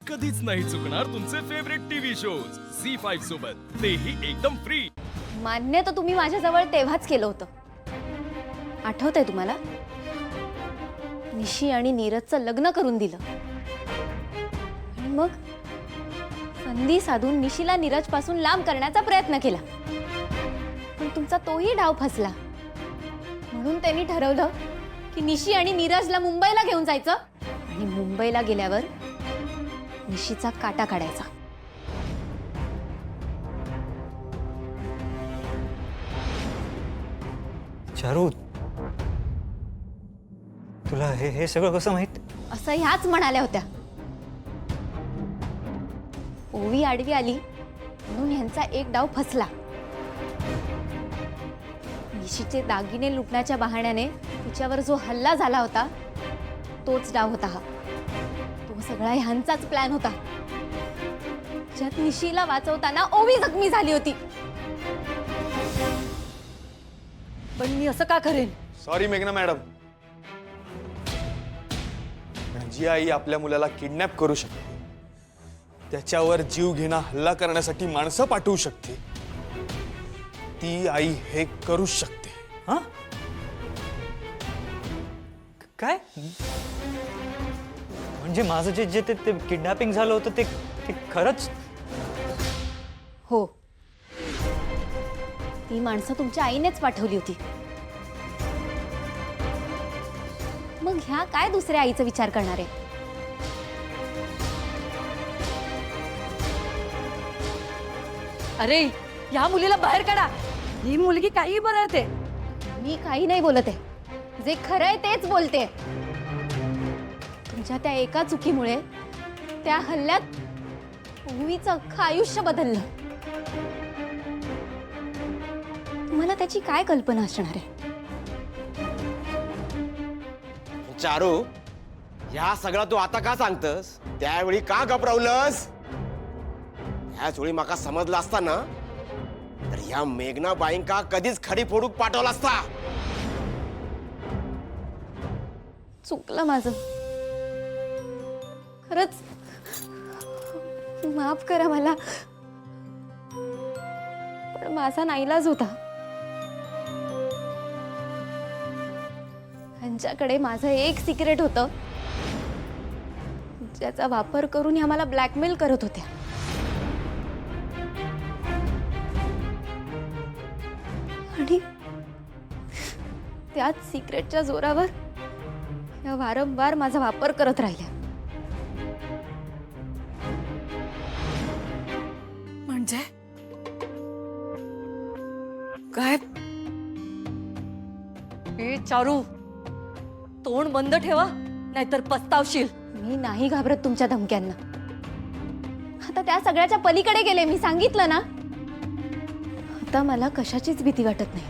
कधीच नाही चुकणार तुमचे फेवरेट टीव्ही शोज झी5 सोबत, तेही एकदम फ्री। मान्य तर तुम्ही माझ्याजवळ तेव्हाच केलं होतं, आठवतंय तुम्हाला? निशी आणि नीरजचं लग्न करून दिलं आणि मग संधी साधून निशीला नीरज पासून लांब करण्याचा प्रयत्न केला, पण तुमचा तोही डाव फसला। म्हणून त्यांनी ठरवलं की निशी आणि नीरजला मुंबईला घेऊन जायचं आणि मुंबईला गेल्यावर निशीचा काटा काढायचा। चारू, तुला हे सगळं कसं माहित? असं ह्याच म्हणाल्या होत्या। ओवी आडवी आली म्हणून ह्यांचा एक डाव फसला। निशीचे दागिने लुटण्याच्या बहाण्याने तिच्यावर जो हल्ला झाला होता तोच डाव होता हा। तो सगळा ह्यांचाच प्लॅन होता, ज्यात निशीला वाचवताना ओवी जखमी झाली होती। पण मी असं का करेन? सॉरी मेघना मॅडम, जी आई आपल्या मुलाला किडनॅप करू शकते, त्याच्यावर जीव घेणा हल्ला करण्यासाठी माणसं पाठवू शकते, ती आई हे करू शकते। हा? काय? म्हणजे माझं जे ते किडनॅपिंग झालं होतं ते खरंच? हो, ती माणसं तुमच्या आईनेच पाठवली होती। मग ह्या काय दुसऱ्या आईचा विचार करणार आहे? अरे या मुलीला बाहेर काढा, ही मुलगी काही बनवते। मी काही नाही बोलत आहे, जे खरं आहे तेच बोलते। तुमच्या त्या एका चुकीमुळे त्या हल्ल्यात ओवीचं अख्खं आयुष्य बदललं। तुम्हाला त्याची काय कल्पना असणार आहे? चारू, ह्या सगळा तू आता का सांगतस? त्यावेळी का घबरावलंस? ह्याच वेळी माका समजलं असता ना, तर ह्या मेघना बाईंका कधीच खडी फोडूक पाठवला असता। चुकलं माझं, खरंच माफ करा मला, पण माझा नाईलाज होता। ह्यांच्याकडे माझं एक सिक्रेट होतं, ज्याचा वापर करून ह्या मला ब्लॅकमेल करत होत्या। आणि त्याच सिक्रेटच्या जोरावर या वारंवार माझा वापर करत राहिल्या। म्हणजे काय? ए चारू, तोंड बंद ठेवा, नाहीतर पस्तावशील। मी नाही घाबरत तुमच्या धमक्यांना। आता त्या सगळ्याच्या पलीकडे गेले, मी सांगितलं ना। आता मला कशाचीच भीती वाटत नाही।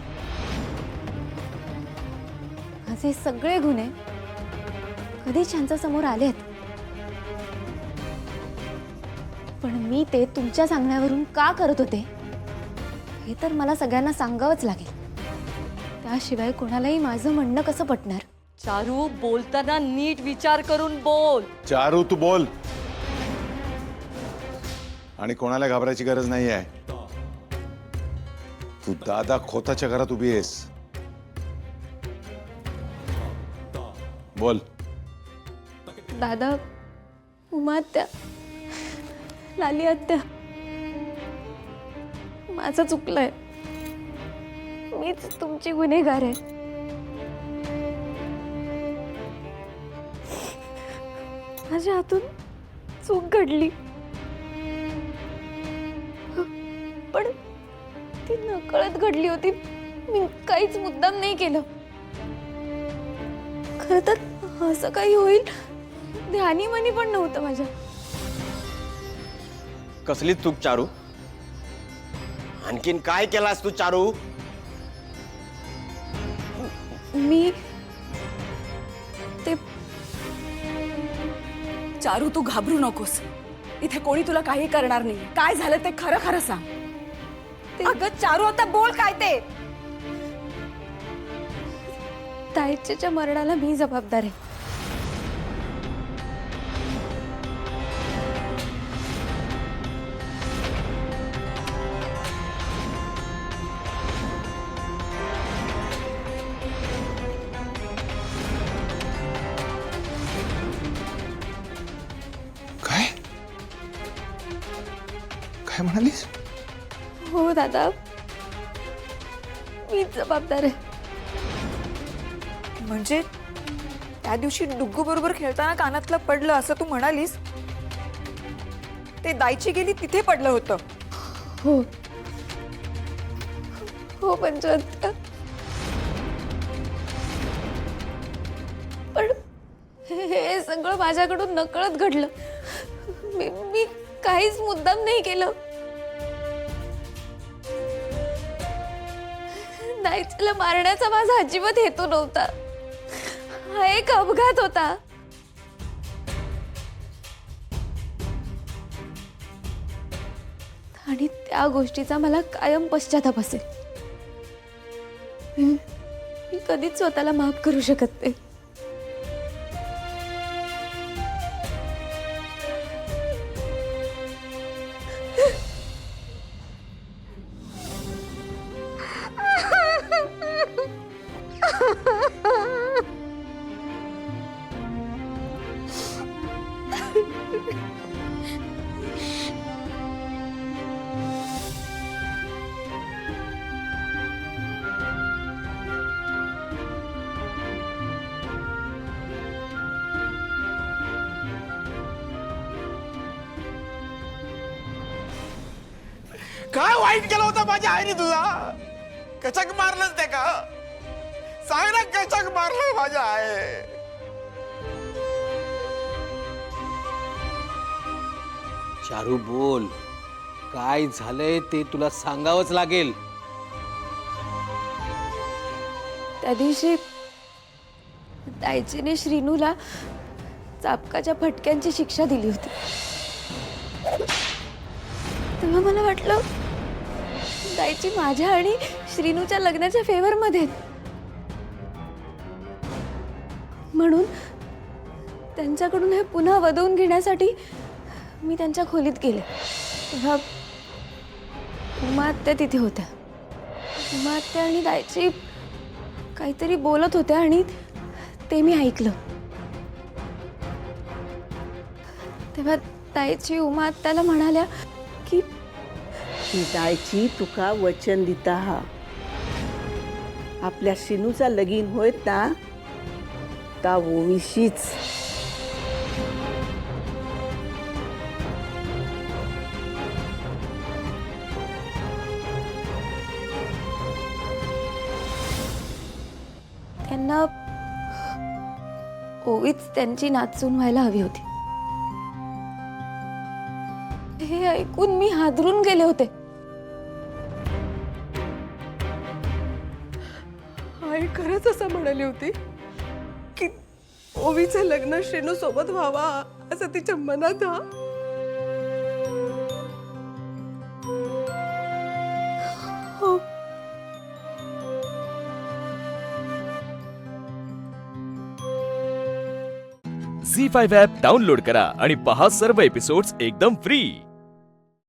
माझे सगळे गुन्हे कधीच यांच्या समोर आलेत, पण मी ते तुमच्या सांगण्यावरून का करत होते हे तर मला सगळ्यांना सांगावंच लागेल। त्याशिवाय कोणालाही माझं म्हणणं कसं पटणार? चारू, बोलताना नीट विचार करून बोल। चारू, तू बोल आणि कोणाला घाबरायची गरज नाही आहे। तू दादा खोताच्या घरात उभी आहेस, बोल। दादा, उमा आत्या, लाली आत्या, माझं चुकलंय, मीच तुमची गुन्हेगार आहे। माझ्या हातून चूक घडली, पण ती नकळत घडली होती। मी काहीच मुद्दाम नाही केलं। खरं तर असं काही होईल ध्यानीमनी पण नव्हतं माझ्या। कसली चूक चारू? आणखीन काय केलास तू चारू? मी ते चारू, तू घाबरू नकोस, इथे कोणी तुला काही करणार नाही। काय झालं ते खरं खरं सांग। अगं चारू, आता बोल काय ते। ताईच्या मरणाला मी जबाबदार आहे। काय म्हणालीस? हो दादा, मीच जबाबदार आहे. म्हणजे त्या दिवशी डुग्गू बरोबर खेळताना कानातलं पडलं असं तू म्हणालीस? ते दायची गेली तिथे पडलं होतं. हो हो पंचवत्या, पण हे सगळं माझ्याकडून नकळत घडलं. मी काहीच मुद्दाम नाही केलं. दायचीला मारण्याचा माझा अजिबात हेतू नव्हता. हा एक अपघात होता. आणि त्या गोष्टीचा मला कायम पश्चाताप असेल. मी कधीच स्वतःला माफ करू शकत नाही. काय वाईट केलं होतं माझ्या आईने तुझा? कचक मारलंच ते का? सांग ना, कचक मारलं माझ्या आई? चारू बोल, काय झालंय ते तुला सांगावंच लागेल. त्या दिवशी दायचीने श्रीनूला चापकाच्या फटक्यांची शिक्षा दिली होती. तेव्हा मला वाटलं दायची माझ्या आणि श्रीनूच्या लग्नाच्या फेवरमध्ये आहेत. म्हणून त्यांच्याकडून हे पुन्हा वदवून घेण्यासाठी मी त्यांच्या खोलीत गेले. तेव्हा उमा आत्या तिथे होत्या. उमा आत्या आणि दायची काहीतरी बोलत होत्या आणि ते मी ऐकलं. तेव्हा दायची उमा आत्याला म्हणाल्या की दायची तुका वचन दिता हा, आपल्या शिनूचा लगीन होत ना ता ओवीशीच. त्यांना ओवीच त्यांची नाचून व्हायला हवी होती. हे ऐकून मी हादरून गेले होते. आई खरंच असं म्हणाली होती की ओवीचं लग्न श्रीनू सोबत व्हावा असं तिच्या मनात? हो. झी5 ॲप डाउनलोड करा आणि पहा सर्व एपिसोड्स एकदम फ्री.